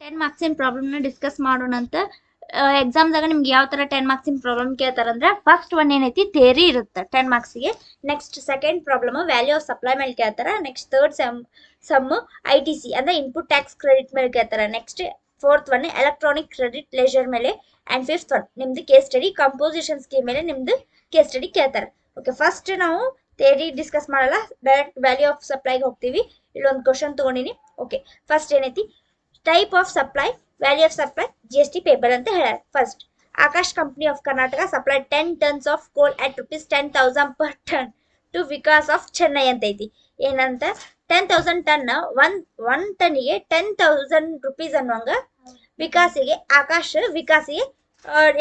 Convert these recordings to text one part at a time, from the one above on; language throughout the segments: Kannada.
10 ಮಾರ್ಕ್ಸಿನ ಪ್ರಾಬ್ಲಮ್ನ ಡಿಸ್ಕಸ್ ಮಾಡೋಣ ಅಂತ. ಎಕ್ಸಾಮ್ದಾಗ ನಿಮ್ಗೆ ಯಾವ ಥರ 10 ಮಾರ್ಕ್ಸಿನ ಪ್ರಾಬ್ಲಮ್ ಕೇಳ್ತಾರಂದ್ರೆ ಫಸ್ಟ್ ಒನ್ ಏನೈತಿ ಥಿಯರಿ ಇರುತ್ತೆ 10 ಮಾರ್ಕ್ಸಿಗೆ. Next second problem value of supply ಮೇಲೆ ಕೇಳ್ತಾರೆ. ನೆಕ್ಸ್ಟ್ ಥರ್ಡ್ ಸಮ್ ITC ಅಂದ್ರೆ ಇನ್ಪುಟ್ ಟ್ಯಾಕ್ಸ್ ಕ್ರೆಡಿಟ್ ಮೇಲೆ ಕೇಳ್ತಾರೆ. Next fourth one electronic credit ledger ಮೇಲೆ. ಆ್ಯಂಡ್ ಫಿಫ್ತ್ ಒನ್ ನಿಮ್ದು ಕೇಸ್ ಸ್ಟಡಿ ಕಂಪೋಸಿಷನ್ ಸ್ಕೀಮ್ ಮೇಲೆ ನಿಮ್ದು ಕೇಸ್ ಸ್ಟಡಿ ಕೇಳ್ತಾರೆ. ಓಕೆ, ಫಸ್ಟ್ ನಾವು ಥಿಯರಿ ಡಿಸ್ಕಸ್ ಮಾಡಲ್ಲ, ಡೈರೆಕ್ಟ್ ವ್ಯಾಲ್ಯೂ ಆಫ್ ಸಪ್ಲೈಗೆ ಹೋಗ್ತೀವಿ. ಇಲ್ಲೊಂದು ಕ್ವಶನ್ ತಗೊಂಡಿನಿ. ಓಕೆ, ಫಸ್ಟ್ ಏನೈತಿ type of supply value of supply GST payable ಅಂತ ಹೇಳ್ಯಾರ. First Akash company of Karnataka supply 10 tons of coal at ₹10,000 per ton to Vikas of Chennai ಅಂತ ಐತಿ. ಏನಂತ 10,000 ಟನ್ ಒನ್ ಟನ್ನಿಗೆ ₹10,000 ಅನ್ನುವಂಗ ವಿಕಾಸಿಗೆ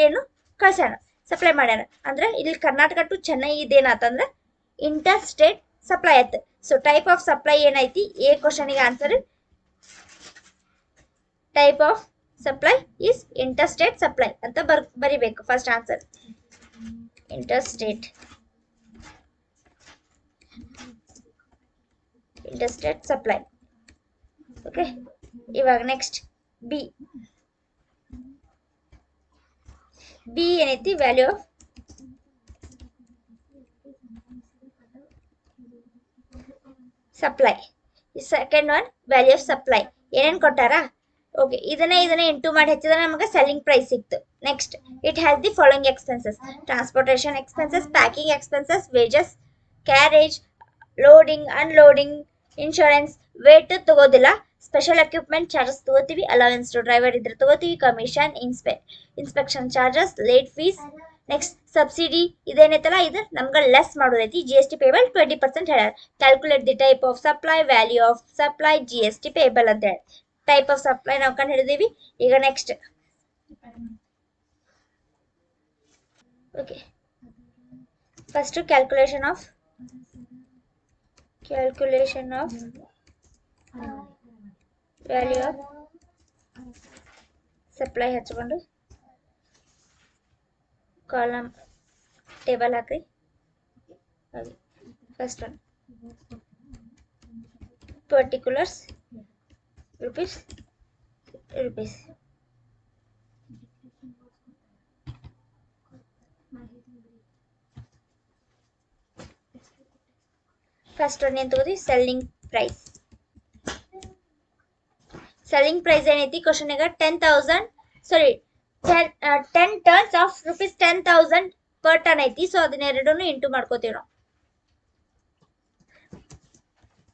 ಏನು ಕಳ್ಸ್ಯಾನ, ಸಪ್ಲೈ ಮಾಡ್ಯಾನ. ಅಂದ್ರೆ ಇಲ್ಲಿ ಕರ್ನಾಟಕ ಟು ಚೆನ್ನೈ ಇದೇನಾತಂದ್ರೆ ಇಂಟರ್ ಸ್ಟೇಟ್ ಸಪ್ಲೈ ಆಯ್ತು. ಸೊ ಟೈಪ್ ಆಫ್ ಸಪ್ಲೈ ಏನೈತಿ ಎ ಕ್ವಶನ್ಗೆ answer type of supply is interstate supply ಅಂತ ಬರಿಬೇಕು. First answer interstate supply. Okay, ಇವಾಗ ನೆಕ್ಸ್ಟ್ ಬಿ ಏನೈತಿ value of supply. Second one value of supply ಏನೇನು ಕೊಟ್ಟಾರ. ಓಕೆ, ಇದನ್ನ ಇಂಟು ಮಾಡಿ ಹೆಚ್ಚಿದ್ರೆ ನಮಗೆ ಸೆಲ್ಲಿಂಗ್ ಪ್ರೈಸ್ ಸಿಕ್ತು. Next it has the following expenses: transportation expenses, packing expenses, wages, carriage, loading, unloading, insurance. Weight ತಗೋದಿಲ್ಲ. ಸ್ಪೆಷಲ್ ಎಕ್ವಿಪ್ಮೆಂಟ್ ಚಾರ್ಜಸ್ ತಗೋತೀವಿ. ಅಲವೆನ್ಸ್ ಟು ಡ್ರೈವರ್ ಇದ್ರೆ ತಗೋತೀವಿ. Commission, inspection charges, late fees. Next subsidy ಇದೇನೈತಲ್ಲ ಇದು ನಮ್ಗೆ ಲೆಸ್ ಮಾಡೋದೈತಿ. GST ಪೇಬಲ್ 20% ಹೇಳ್ಯಾರ. Calculate the type of supply, value of supply, GST payable ಅಂತ ಹೇಳಿ ಟೈಪ್ ಆಫ್ ಸಪ್ಲೈ ನಾವು ಕಂಡು ಹಿಡಿದೀವಿ. ಈಗ next okay, first calculation of value of supply ಹಚ್ಕೊಂಡು ಕಾಲಮ್ ಟೇಬಲ್ ಹಾಕ್ರಿ. First one particulars rupees. First one ಏನ್ ತಗೋದಿ ಸೆಲ್ಲಿಂಗ್ ಪ್ರೈಸ್. ಸೆಲ್ಲಿಂಗ್ ಪ್ರೈಸ್ ಏನೈತಿ ಕ್ವಶನ್ಗ 10 tons ಆಫ್ ₹10,000 per ton ಐತಿ. ಸೊ ಅದನ್ನೆರಡನ್ನು ಇಂಟು ಮಾಡ್ಕೋತೀವಿ ನಾವು.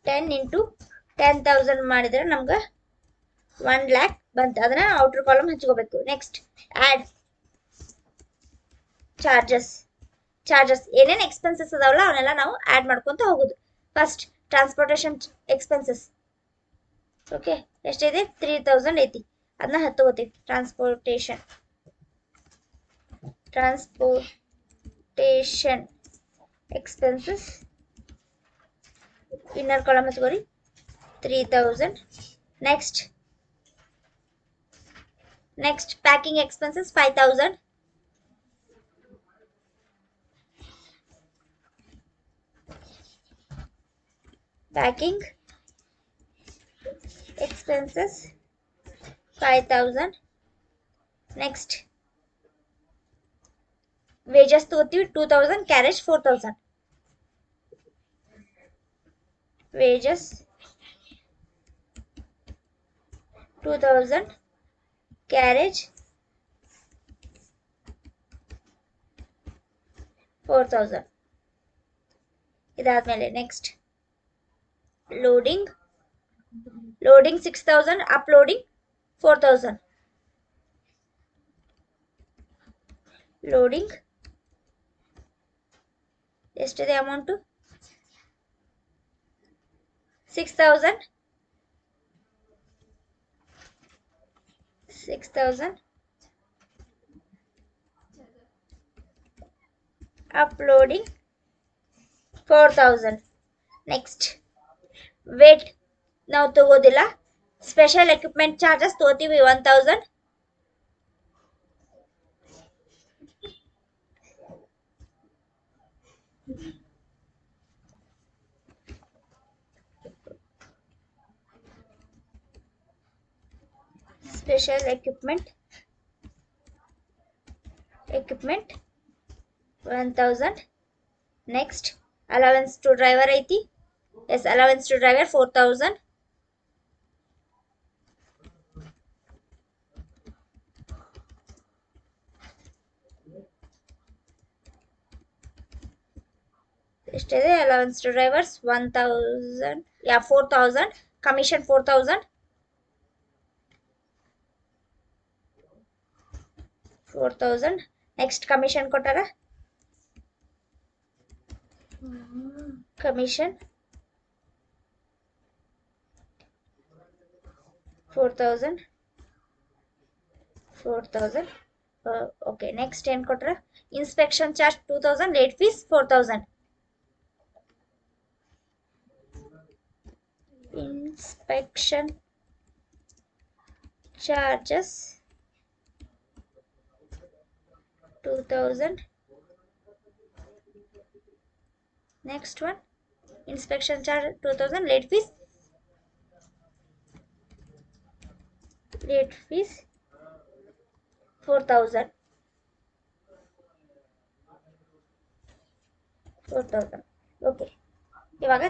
10 into 10,000 ಮಾಡಿದ್ರೆ ನಮ್ಗೆ 1 lakh ಬಂತು. ಅದನ್ನ ಔಟರ್ ಕಾಲಮ್ ಹಚ್ಕೋಬೇಕು. ನೆಕ್ಸ್ಟ್ ಆಡ್ ಚಾರ್ಜಸ್ ಏನೇನು ಎಕ್ಸ್ಪೆನ್ಸಸ್ ಅದಾವಲ್ಲ ಅವನ್ನೆಲ್ಲ ನಾವು ಆಡ್ ಮಾಡ್ಕೊಂತ ಹೋಗುದು. First transportation expenses. ಓಕೆ, ಎಷ್ಟಿದೆ 3,000 ಐತಿ. ಅದನ್ನ ಹತ್ತೋತೀವಿ. ಟ್ರಾನ್ಸ್ಪೋರ್ಟೇಷನ್ ಎಕ್ಸ್ಪೆನ್ಸಸ್ ಇನ್ನರ್ ಕಾಲಮ್ ಹಚ್ಕೋರಿ 3,000. Next packing expenses 5,000. Packing expenses 5,000. Next wages ತಗೋತೀವಿ 2,000. ಕ್ಯಾರೇಜ್ 4,000. ವೇಜಸ್ 2,000. ಕ್ಯಾರೇಜ್ 4,000. ಇದಾದ್ಮೇಲೆ ನೆಕ್ಸ್ಟ್ ಲೋಡಿಂಗ್ 6,000. ಅಪ್ಲೋಡಿಂಗ್ 4,000. ಲೋಡಿಂಗ್ ಎಷ್ಟಿದೆ ಅಮೌಂಟು 6,000. ಅಪ್ಲೋಡಿಂಗ್ 4,000. ನೆಕ್ಸ್ಟ್ ವೇಟ್ ನಾವು ತಗೋದಿಲ್ಲ. ಸ್ಪೆಷಲ್ ಎಕ್ವಿಪ್ಮೆಂಟ್ ಚಾರ್ಜಸ್ ತಗೋತೀವಿ 1,000. Special equipment 1000. Next allowance to driver ಐತಿ. Yes, allowance to driver 4000. ಎಷ್ಟಿದೆ? Allowance to drivers 1000, 4000. Commission 4000. 4000. Next commission ಕೊಟ್ಟಾರ. ಕಮಿಷನ್ 4000. ಓಕೆ. ನೆಕ್ಸ್ಟ್ ಏನು ಕೊಟ್ರ? Inspection charge 2000, late fees 4000. inspection charges 2000. Next one, inspection charge 2000, late fees 4000. Okay. ಇವಾಗ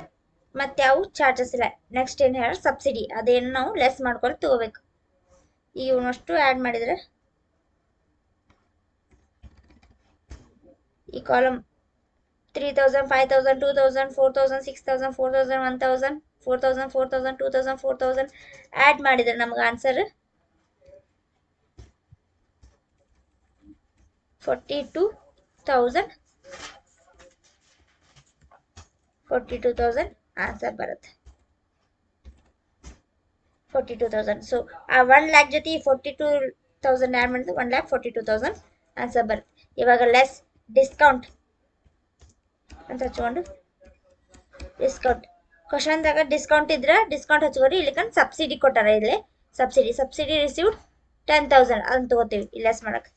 ಮತ್ತೆ ಯಾವ ಚಾರ್ಜಸ್ ಇಲ್ಲ. ನೆಕ್ಸ್ಟ್ ಏನು ಹೇಳ? ಸಬ್ಸಿಡಿ. ಅದೇನು ನಾವು ಲೆಸ್ ಮಾಡ್ಕೊಂಡು ತಗೋಬೇಕು. ಈಗ ಇವನಷ್ಟು ಆ್ಯಡ್ ಮಾಡಿದರೆ ಈ ಕಾಲಮ್ 3000, 5000, 2000, 4000, 6000, 4000, 1000, 4000, 4000, 2000, 4000 ಆ್ಯಡ್ ಮಾಡಿದರೆ ನಮ್ಗೆ ಆನ್ಸರ್ 42,000 ಆನ್ಸರ್ ಬರುತ್ತೆ. 42,000. ಸೊ ಆ 1 lakh ಜೊತೆ 42,000 ಆ್ಯಡ್ ಮಾಡಿದ್ರೆ 1,42,000 ಆನ್ಸರ್ ಬರುತ್ತೆ. ಇವಾಗ ಲೆಸ್ ಡಿಸ್ಕೌಂಟ್ ಅಂತ ಹಚ್ಕೊಂಡು ಡಿಸ್ಕೌಂಟ್ ಕ್ವಶನ್ದಾಗ ಡಿಸ್ಕೌಂಟ್ ಇದ್ರೆ ಡಿಸ್ಕೌಂಟ್ ಹಚ್ಕೋರಿ. ಇಲ್ಲಿಕಂದ್ರೆ ಸಬ್ಸಿಡಿ ಕೊಟ್ಟಾರ. ಇಲ್ಲಿ ಸಬ್ಸಿಡಿ ರಿಸೀವ್ಡ್ 10,000 ಅದನ್ನ ತಗೋತೀವಿ ಇಲ್ಲಿ ಲೆಸ್ ಮಾಡಕ್ಕೆ.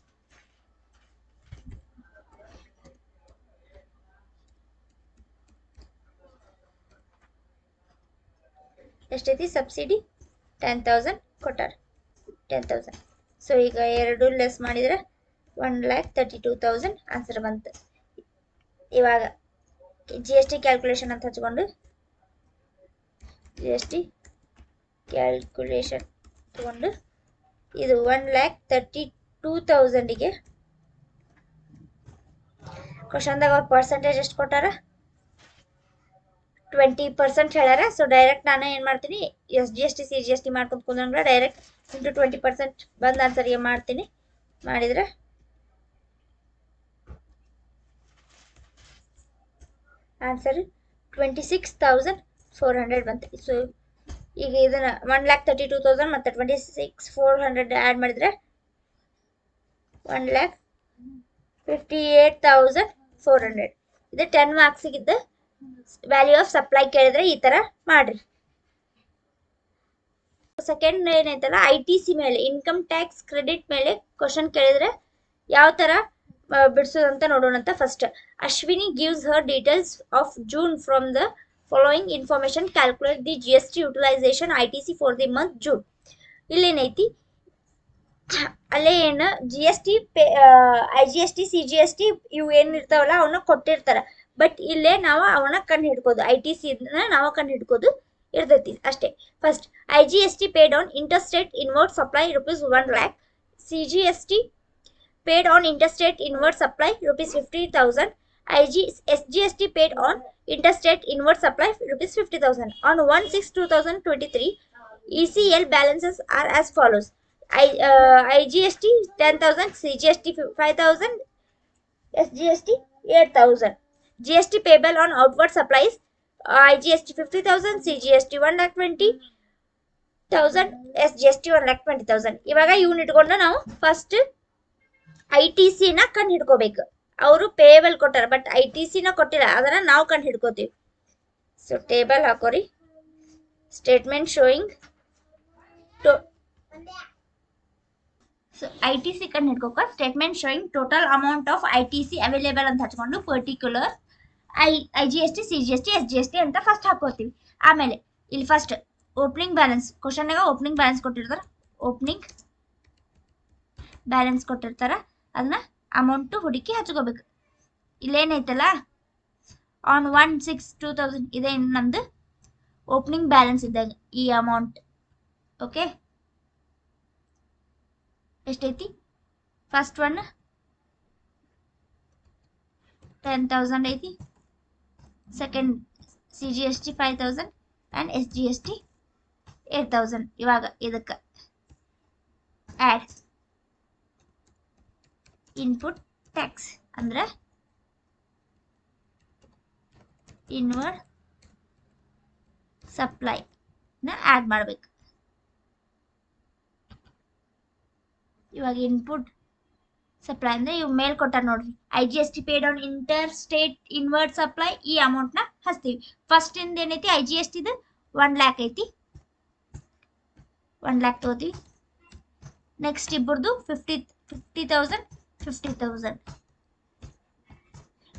ಎಷ್ಟೈತಿ? ಸಬ್ಸಿಡಿ 10,000 ಕೊಟ್ಟಾರ. 10,000. ಸೊ ಈಗ 2 ಲೆಸ್ ಮಾಡಿದ್ರೆ 1,32,000 ಆನ್ಸರ್ ಬಂತು. ಇವಾಗ GST ಕ್ಯಾಲ್ಕುಲೇಷನ್ ಅಂತ ಹಚ್ಕೊಂಡು GST ಕ್ಯಾಲ್ಕುಲೇಷನ್ ತಗೊಂಡು ಇದು 1,32,000ಗೆ ಕ್ವಶನ್ದಾಗ ಅವ್ರ ಪರ್ಸೆಂಟೇಜ್ ಎಷ್ಟು ಕೊಟ್ಟಾರ? 20% ಹೇಳ್ಯಾರ. ಸೊ ಡೈರೆಕ್ಟ್ ನಾನು ಏನು ಮಾಡ್ತೀನಿ? SGST CGST ಮಾಡ್ಕೊಂಡು ಕುಂದ್ರಂಗ ಡೈರೆಕ್ಟ್ ಇಂಟು 20% ಬಂದು ಆನ್ಸರ್ಗೆ ಮಾಡ್ತೀನಿ. ಮಾಡಿದ್ರೆ ಆನ್ಸರ್ 26,400 ಬಂತು. ಸೊ ಈಗ ಇದನ್ನ 1,32,000 ಮತ್ತು 26,400 ಆ್ಯಡ್ ಮಾಡಿದ್ರೆ 1,58,400. ಇದು 10 ಮಾರ್ಕ್ಸಿಗಿದ್ದ ವ್ಯಾಲ್ಯೂ ಆಫ್ ಸಪ್ಲೈ ಕೇಳಿದ್ರೆ ಈ ಥರ ಮಾಡ್ರಿ. ಸೆಕೆಂಡ್ ಏನೈತಲ್ಲ ITC ಮೇಲೆ, ಇನ್ಕಮ್ ಟ್ಯಾಕ್ಸ್ ಕ್ರೆಡಿಟ್ ಮೇಲೆ ಕ್ವಶನ್ ಕೇಳಿದ್ರೆ ಯಾವ ಥರ ಬಿಡಿಸೋದಂತ ನೋಡೋಣ ಅಂತ. First, Ashwini gives her details of June from the following information, calculate the GST utilisation ITC for the month June. ಇಲ್ಲೇನೈತಿ? ಅಲ್ಲೇ ಏನು GST IGST CGST ಇವು ಏನಿರ್ತಾವಲ್ಲ ಅವನ್ನ ಕೊಟ್ಟಿರ್ತಾರ. ಬಟ್ ಇಲ್ಲೇ ನಾವು ಅವನ್ನ ಕಂಡು ಹಿಡ್ಕೋದು. ITC ನಾವು ಕಂಡು ಹಿಡ್ಕೋದು ಇರ್ತೈತಿ ಅಷ್ಟೇ. First, IGST paid on interstate inward supply rupees 1 lakh. CGST paid on interstate inward supply rupees 50,000. SGST paid on interstate inward supply rupees 50,000. On 1/6/2023, ECL balances are as follows. IGST 10,000, CGST 5,000, SGST 8,000. GST payable on outward supplies, IGST 50,000, CGST 1,20,000, SGST 1,20,000. ಇವಾಗ ಇವ್ನ ಇಟ್ಕೊಂಡು ನಾವು ಫಸ್ಟ್ ITC ನ ಕಂಡು ಹಿಡ್ಕೋಬೇಕು. ಅವರು ಪೇಯಬಲ್ ಕೊಟ್ಟಾರ ಬಟ್ ITC ನ ಕೊಟ್ಟಿಲ್ಲ, ಅದನ್ನ ನಾವು ಕಂಡು ಹಿಡ್ಕೋತೀವಿ. ಸೊ ಟೇಬಲ್ ಹಾಕೋರಿ. ಸ್ಟೇಟ್ಮೆಂಟ್ ಶೋಯಿಂಗ್ ಸೊ ITC ಕಂಡು ಹಿಡ್ಕೋಕ statement showing total amount of ITC available ಅಂತ ಹಚ್ಕೊಂಡು ಪರ್ಟಿಕ್ಯುಲರ್ IGST CGST SGST ಅಂತ ಫಸ್ಟ್ ಹಾಕೋತೀವಿ. ಆಮೇಲೆ ಇಲ್ಲಿ ಫಸ್ಟ್ ಓಪನಿಂಗ್ ಬ್ಯಾಲೆನ್ಸ್ ಕ್ವಶನ್ನಾಗ ಓಪನಿಂಗ್ ಬ್ಯಾಲೆನ್ಸ್ ಕೊಟ್ಟಿರ್ತಾರೆ. ಓಪನಿಂಗ್ ಬ್ಯಾಲೆನ್ಸ್ ಕೊಟ್ಟಿರ್ತಾರ ಅದನ್ನ ಅಮೌಂಟ್ ಹುಡುಕಿ ಹಚ್ಕೋಬೇಕು. ಇಲ್ಲೇನೈತಲ್ಲ ಆನ್ 1/6/2000 ಇದೇ ನಮ್ದು ಓಪನಿಂಗ್ ಬ್ಯಾಲೆನ್ಸ್ ಇದ್ದಾಗ ಈ ಅಮೌಂಟ್. ಓಕೆ, ಎಷ್ಟೈತಿ? ಫಸ್ಟ್ ಒನ್ 10,000 ಐತಿ, ಸೆಕೆಂಡ್ CGST 5,000 ಆ್ಯಂಡ್ SGST 8,000. ಇವಾಗ ಇದಕ್ಕೆ ಆ್ಯಡ್ ಇನ್ಪುಟ್ ಟ್ಯಾಕ್ಸ್ ಅಂದ್ರೆ ಇನ್ವರ್ಡ್ ಸಪ್ಲೈ ನ ಆ್ಯಡ್ ಮಾಡಬೇಕು. ಇವಾಗ ಇನ್ಪುಟ್ ಸಪ್ಲೈ ಅಂದ್ರೆ ಇವ್ ಮೇಲ್ ಕೊಟ್ಟಾರ ನೋಡ್ರಿ, IGST paid on inter state inward supply. ಈ ಅಮೌಂಟ್ ನ ಹಚ್ತೀವಿ. ಫಸ್ಟ್ ಇಂದ ಏನೈತಿ IGST 1 lakh ಐತಿ, 1 lakh ತಗೋತೀವಿ. ನೆಕ್ಸ್ಟ್ ಇಬ್ಬರದು 50,000 50,000.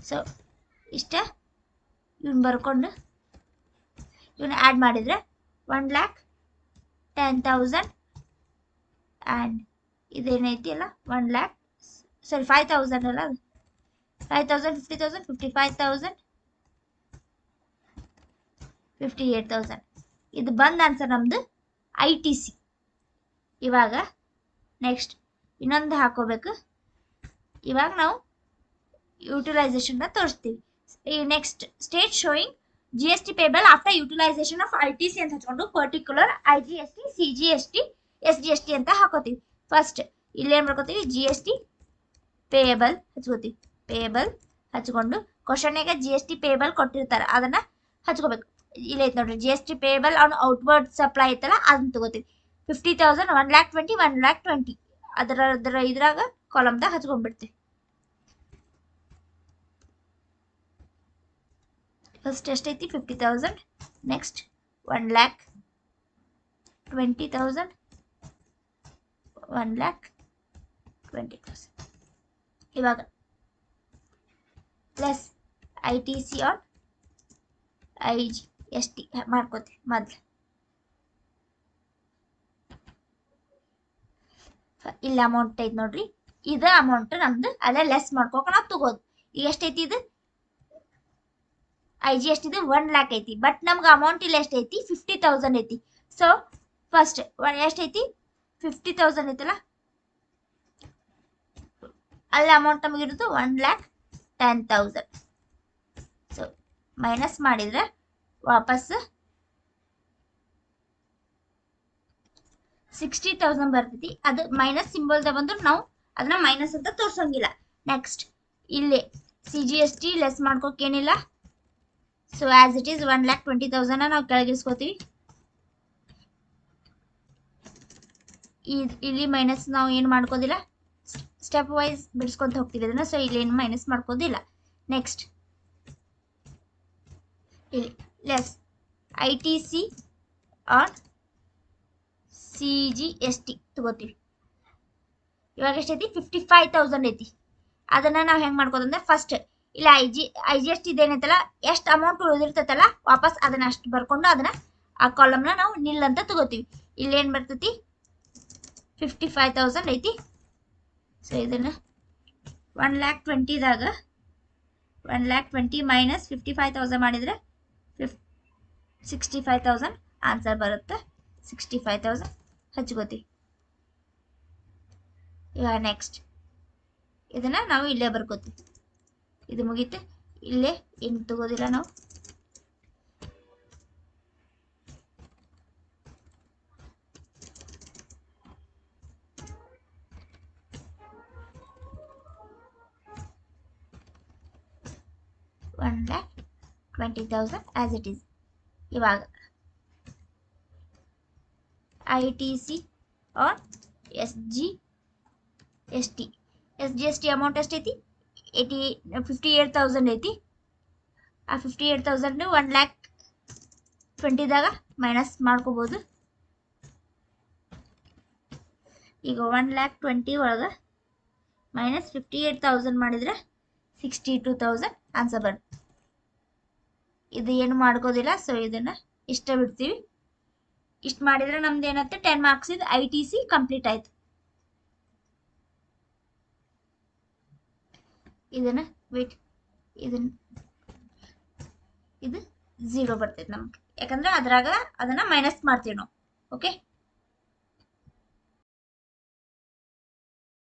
ಸೊ ಇಷ್ಟ ಇವನ್ ಬರ್ಕೊಂಡು ಇವನ್ನ ಆ್ಯಡ್ ಮಾಡಿದ್ರೆ 1,10,000 ಆ್ಯಂಡ್ ಇದೇನೈತಿ ಅಲ್ಲ 1 lakh, ಸಾರಿ 5,000 ಅಲ್ಲ, 5,000 50,000 55,000 58,000. ಇದು ಬಂದ ಆನ್ಸರ್ ನಮ್ದು ITC. ಇವಾಗ ನೆಕ್ಸ್ಟ್ ಇನ್ನೊಂದು ಹಾಕೋಬೇಕು. ಇವಾಗ ನಾವು ಯುಟಿಲೈಸೇಷನ್ ತೋರಿಸ್ತೀವಿ. ಈ next state showing GST payable after utilisation of ITC ಅಂತ ಹಚ್ಕೊಂಡು ಪರ್ಟಿಕ್ಯುಲರ್ IGST CGST SGST ಅಂತ ಹಾಕೋತೀವಿ. ಫಸ್ಟ್ ಇಲ್ಲೇನ್ ಮಾಡ್ಕೋತೀವಿ, GST ಪೇಯಬಲ್ ಹಚ್ಕೋತೀವಿ. ಪೇಯಬಲ್ ಹಚ್ಕೊಂಡು ಕ್ವಶನ್ಯಾಗ GST ಪೇಯಬಲ್ ಕೊಟ್ಟಿರ್ತಾರ ಅದನ್ನ ಹಚ್ಕೋಬೇಕು. ಇಲ್ಲೈತೆ ನೋಡ್ರಿ, GST payable on outward supply ಐತಲ್ಲ ಅದನ್ನ ತಗೋತೀವಿ. 50,000 1,20,000 1,20,000 ಅದರ ಇದ್ರಾಗ ಕಾಲಮ್ದಾಗ ಹಚ್ಕೊಂಡ್ಬಿಡ್ತೀವಿ. ಫಸ್ಟ್ ಎಷ್ಟೈತಿ 50,000, ನೆಕ್ಸ್ಟ್ 1,20,000 1,20,000. ಇವಾಗ ಪ್ಲಸ್ ITC ಆನ್ IGST ಮಾಡ್ಕೋತೀವಿ. ಮೊದ್ಲು ಇಲ್ಲ ಅಮೌಂಟ್ ಐತಿ ನೋಡ್ರಿ, ಇದು ಅಮೌಂಟ್ ನಮ್ದು ಅಲ್ಲೇ ಲೆಸ್ ಮಾಡ್ಕೋಕ ನಾವು ತಗೋದು. ಈಗ ಎಷ್ಟೈತಿ ಇದು IGST 1 lakh ಐತಿ, ಬಟ್ ನಮ್ಗೆ ಅಮೌಂಟ್ ಇಲ್ಲ ಎಷ್ಟೈತಿ 50,000 ಐತಿ. ಸೊ ಫಸ್ಟ್ ಎಷ್ಟೈತಿ 50,000 ಐತಲ್ಲ, ಅಲ್ಲಿ ಅಮೌಂಟ್ ನಮಗೆ ಇರೋದು 1,10,000. ಸೊ ಮೈನಸ್ ಮಾಡಿದ್ರೆ ವಾಪಸ್ 60,000 ಬರ್ತೈತಿ. ಅದು ಮೈನಸ್ ಸಿಂಬಲ್ದ ಬಂದ್ರು ನಾವು ಅದನ್ನ ಮೈನಸ್ ಅಂತ ತೋರ್ಸಂಗಿಲ್ಲ. ನೆಕ್ಸ್ಟ್ ಇಲ್ಲಿ CGST ಲೆಸ್ ಮಾಡ್ಕೋಕೇನಿಲ್ಲ. ಸೊ ಆಸ್ ಇಟ್ ಈಸ್ 1,20,000 ನಾವು ಕೆಳಗಿಸ್ಕೋತೀವಿ. ಇಲ್ಲಿ ಮೈನಸ್ ನಾವು ಏನು ಮಾಡ್ಕೋದಿಲ್ಲ, ಸ್ಟೆಪ್ ವೈಸ್ ಬಿಡಿಸ್ಕೊಂತ ಹೋಗ್ತೀವಿ ಅದನ್ನ. ಸೊ ಇಲ್ಲಿ ಏನು ಮೈನಸ್ ಮಾಡ್ಕೋದಿಲ್ಲ. ನೆಕ್ಸ್ಟ್ ಇಲ್ಲಿ ಲೆಸ್ ITC ಆನ್ CGST ತಗೋತೀವಿ. ಇವಾಗ ಎಷ್ಟೈತಿ 55,000 ಐತಿ. ಅದನ್ನ ನಾವು ಹೆಂಗ್ ಮಾಡ್ಕೋದಂದ್ರೆ ಫಸ್ಟ್ ಇಲ್ಲ IGST ಇದೇನೈತಲ್ಲ ಎಷ್ಟು ಅಮೌಂಟ್ ಉಳಿದಿರ್ತೈತಲ್ಲ ವಾಪಸ್ ಅದನ್ನ ಅಷ್ಟು ಬರ್ಕೊಂಡು ಅದನ್ನ ಆ ಕಾಲಮ್ನ ನಾವು ನಿಲ್ ಅಂತ ತಗೋತೀವಿ. ಇಲ್ಲೇನು ಬರ್ತೈತಿ 55,000 ಐತಿ. ಸೊ ಇದನ್ನ 1,20,000ದಾಗ 1,20,000 ಮೈನಸ್ 55,000 ಮಾಡಿದ್ರೆ 65,000 ಆನ್ಸರ್ ಬರುತ್ತೆ. 65,000 ಹಚ್ಕೋತೀವಿ. ಇವಾಗ ನೆಕ್ಸ್ಟ್ ಇದನ್ನ ನಾವು ಇಲ್ಲೇ ಬರ್ಕೋತೀವಿ. ಇದು ಮುಗೀತು. ಇಲ್ಲೇ ಏನು ತಗೋದಿಲ್ಲ ನಾವು. $1,20,000 as it is. ಇವಾಗ ITC ಆನ್ SGST ಅಮೌಂಟ್ ಎಷ್ಟೈತಿ 58,000 ಐತಿ. ಆ 58,000 1,20,000ದಾಗ ಮೈನಸ್ ಮಾಡ್ಕೋಬಹುದು. ಈಗ 1,20,000 ಒಳಗೆ ಮೈನಸ್ 58,000 ಮಾಡಿದ್ರೆ 62,000 ಆನ್ಸರ್ ಬರುತ್ತೆ. ಇದು ಏನು ಮಾಡ್ಕೋದಿಲ್ಲ. ಸೊ ಇದನ್ನ ಇಷ್ಟ ಬಿಡ್ತೀವಿ. ಇಷ್ಟು ಮಾಡಿದ್ರೆ ನಮ್ದು ಏನತ್ತೆ 10 ಮಾರ್ಕ್ಸ್ ಇದು ITC ಕಂಪ್ಲೀಟ್ ಆಯ್ತು. ಇದನ್ನ ವೇಟ್ ಇದನ್ನ ಇದು 0 ಬರ್ತೈತೆ ನಮ್ಗೆ, ಯಾಕಂದ್ರೆ ಅದ್ರಾಗ ಅದನ್ನ ಮೈನಸ್ ಮಾಡ್ತೀವಿ ನಾವು. ಓಕೆ,